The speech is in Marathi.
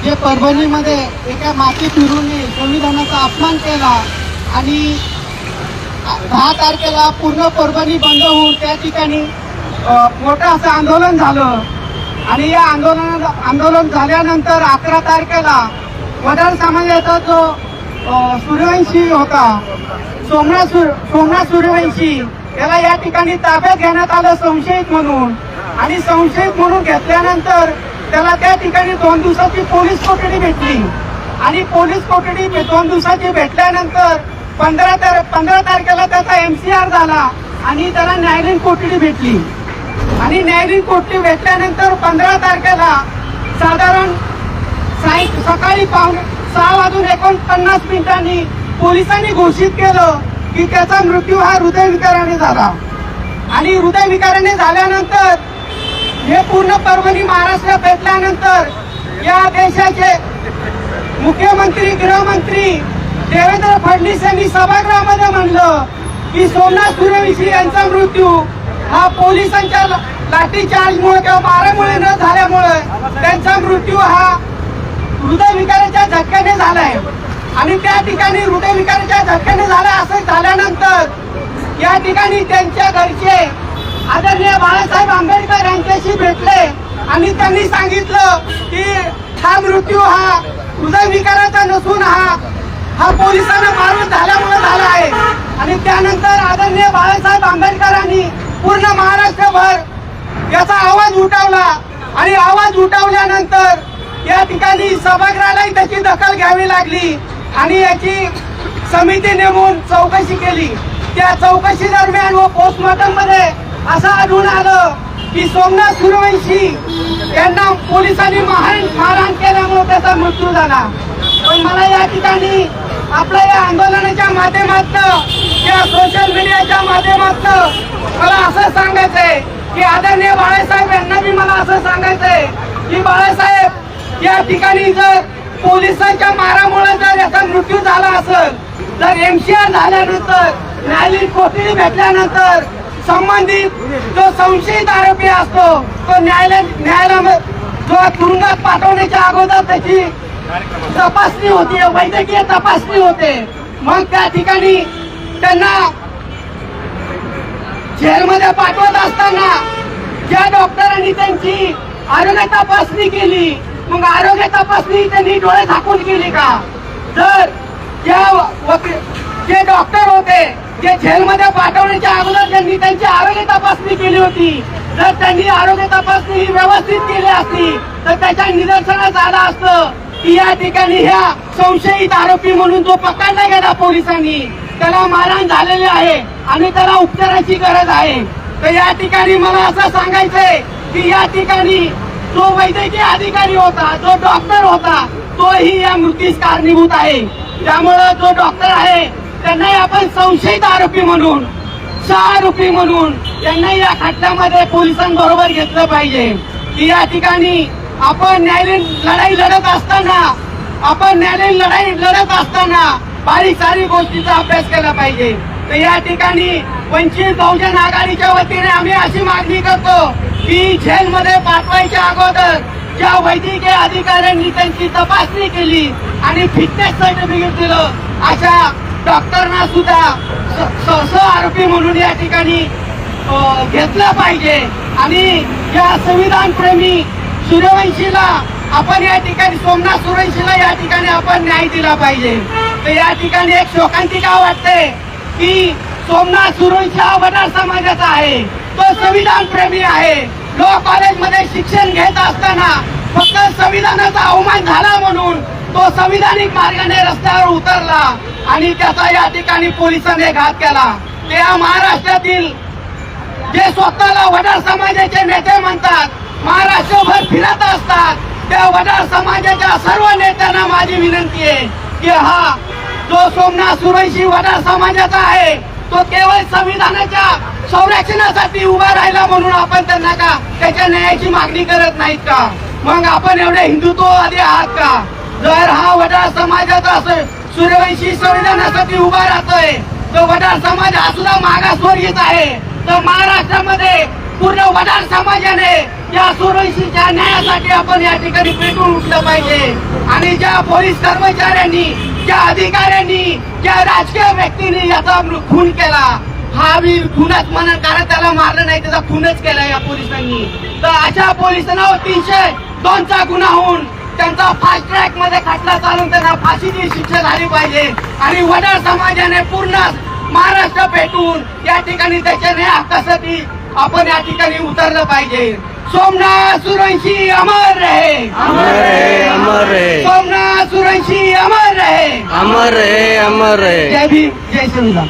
जे परभणीमध्ये एका माती फिरूने संविधानाचा अपमान केला आणि 10 तारखेला पूर्ण परभणी बंद होऊन त्या ठिकाणी मोठं असं आंदोलन झालं आणि या आंदोलन झाल्यानंतर 11 तारखेला वडार समाजाचा जो सूर्यवंशी होता सोमनाथ सूर्यवंशी याला या ठिकाणी ताब्यात घेण्यात आलं संशयित म्हणून आणि संशयित म्हणून घेतल्यानंतर त्याला त्या ठिकाणी 2 दिवसाची पोलीस कोठडी भेटली आणि पोलीस कोठडी 2 दिवसाची भेटल्यानंतर 15 तारखेला त्याचा MCR झाला आणि त्याला न्यायालयीन कोठडी भेटली आणि न्यायालयीन कोठडी भेटल्यानंतर 15 तारखेला साधारण सकाळी 6:49 पोलिसांनी घोषित केलं की त्याचा मृत्यू हा हृदयविकाराने झाला आणि हृदयविकाराने झाल्यानंतर हे पूर्ण परभणी महाराष्ट्र भेटल्यानंतर या देशाचे मुख्यमंत्री गृहमंत्री देवेंद्र फडणवीस यांनी सभागृहामध्ये म्हणलं की सोमनाथ सूर्यवंशी यांचा मृत्यू हा पोलिसांच्या लाठीचार्जमुळे किंवा मारामुळे न झाल्यामुळे त्यांचा मृत्यू हा हृदयविकाराच्या झटक्याने झालाय आणि त्या ठिकाणी हृदयविकाराच्या झटक्याने झाला असं झाल्यानंतर या ठिकाणी त्यांच्या घरचे आदरणीय बाळासाहेब आंबेडकर यांच्याशी भेटले आणि त्यांनी सांगितलं की हा मृत्यू हा हृदयविकाराचा नसून हा पोलिसांना मारून झाल्यामुळे झाला आहे आणि त्यानंतर आदरणीय बाळासाहेब आंबेडकरांनी पूर्ण महाराष्ट्रभर याचा आवाज उठवला आणि आवाज उठवल्यानंतर या ठिकाणी सभागृहालाही त्याची दखल घ्यावी लागली आणि याची समिती नेमून चौकशी केली. त्या चौकशी दरम्यान व पोस्टमॉर्टम मध्ये असं आढळून आलं की सोमनाथ सूर्यवंशी यांना पोलिसांनी मारहाण केल्यामुळे त्याचा मृत्यू झाला. पण मला या ठिकाणी आपल्या या आंदोलनाच्या माध्यमातून या सोशल मीडियाच्या माध्यमातून मला असं सांगायचंय की आदरणीय बाळासाहेब यांना बी मला असं सांगायचंय की बाळासाहेब या ठिकाणी जर पोलिसांच्या मारामुळे जर याचा मृत्यू झाला असेल तर MCR झाल्यानंतर न्यायालयीन कोठडी भेटल्यानंतर संबंधित जो संशयित आरोपी असतो तो न्यायालयामध्ये जो तुरुंगात पाठवण्याच्या अगोदर त्याची तपासणी होते, वैद्यकीय तपासणी होते. मग त्या ठिकाणी त्यांना जेलमध्ये पाठवत असताना ज्या डॉक्टरांनी त्यांची आरोग्य तपासणी केली मग आरोग्य तपासणी त्यांनी डोळे झाकून केली का? जर जे डॉक्टर होते जे जेलमध्ये पाठवण्याच्या अगोदर त्यांनी त्यांची आरोग्य तपासणी केली होती जर त्यांनी आरोग्य तपासणी व्यवस्थित केली असती तर त्याच्या निदर्शनास आलं असतं की या ठिकाणी ह्या संशयित आरोपी म्हणून जो पकडला गेला पोलिसांनी त्याला मारहाण झालेली आहे आणि त्याला उपचाराची गरज आहे. तर या ठिकाणी मला असं सांगायचंय की या ठिकाणी जो वैद्यकीय अधिकारी होता जो डॉक्टर होता तोही या मृत्यूस कारणीभूत आहे. त्यामुळं जो डॉक्टर आहे त्यांनाही आपण संशयित आरोपी म्हणून आरोपी म्हणून त्यांनाही या खटल्यामध्ये पोलिसांबरोबर घेतलं पाहिजे. की या ठिकाणी आपण न्यायालयीन लढाई लढत असताना बारीक सारी गोष्टीचा अभ्यास केला पाहिजे. तर या ठिकाणी वंचित बहुजन आघाडीच्या वतीने आम्ही अशी मागणी करतो की जेलमध्ये पाठवायच्या अगोदर ज्या वैद्यकीय अधिकाऱ्यांनी त्यांची तपासणी केली आणि फिटनेस सर्टिफिकेट दिलं अशा डॉक्टरांना सुद्धा आरोपी म्हणून या ठिकाणी घेतलं पाहिजे आणि या संविधान प्रेमी सूर्यवंशीला आपण या ठिकाणी सोमनाथ सूर्यवंशीला या ठिकाणी आपण न्याय दिला पाहिजे. तर या ठिकाणी एक शोकांतिका वाटते की सोमनाथ सूर्यवंशी हा वडार समाजाचा आहे, तो संविधान प्रेमी आहे. लॉ कॉलेजमध्ये शिक्षण घेत असताना फक्त संविधानाचा अवमान झाला म्हणून तो संविधानिक मार्गाने रस्त्यावर उतरला आणि त्याचा या ठिकाणी पोलिसांनी घात केला. ते या महाराष्ट्रातील जे स्वतःला वडार समाजाचे नेते म्हणतात महाराष्ट्रभर फिरत असतात त्या वडार समाजाच्या सर्व नेत्यांना माझी विनंती आहे की हा जो सोमनाथ सूर्यवंशी वडार समाजाचा आहे तो केवळ संविधानाच्या संरक्षणासाठी उभा राहिला म्हणून आपण त्यांना का त्याच्या न्यायाची मागणी करत नाहीत का? मग आपण एवढे हिंदुत्ववादी आहात का? जर हा वडार समाजाचा असेल सूर्यवंशी संविधानासाठी उभा राहतोय तो वडार समाज हा सुद्धा मागासवर्गीय आहे. तर महाराष्ट्रामध्ये पूर्ण वडार समाजाने या सूर्यवंशीच्या न्यायासाठी आपण या ठिकाणी पेटून उठलं पाहिजे. आणि ज्या पोलीस कर्मचाऱ्यांनी, ज्या अधिकाऱ्यांनी, ज्या राजकीय व्यक्तींनी याचा खून केला, हा वीर खूनच म्हणून, कारण त्याला मारलं नाही, त्याचा खूनच केला या पोलिसांनी. तर अशा पोलिसांना 302चा गुन्हा होऊन त्यांचा फास्ट ट्रॅक मध्ये खटला चालून त्यांना फाशीची शिक्षा झाली पाहिजे. आणि वडार समाजाने पूर्ण महाराष्ट्र पेटून या ठिकाणी त्याच्या न्याय हक्कासाठी आपण या ठिकाणी उतरलं पाहिजे. सोमनाथ सूर्यवंशी अमर रहे, अमर रहे, अमर रहे, सोमनाथ सूर्यवंशी अमर रहे, अमर रहे, अमर रहे. जय भीम, जय संविधान.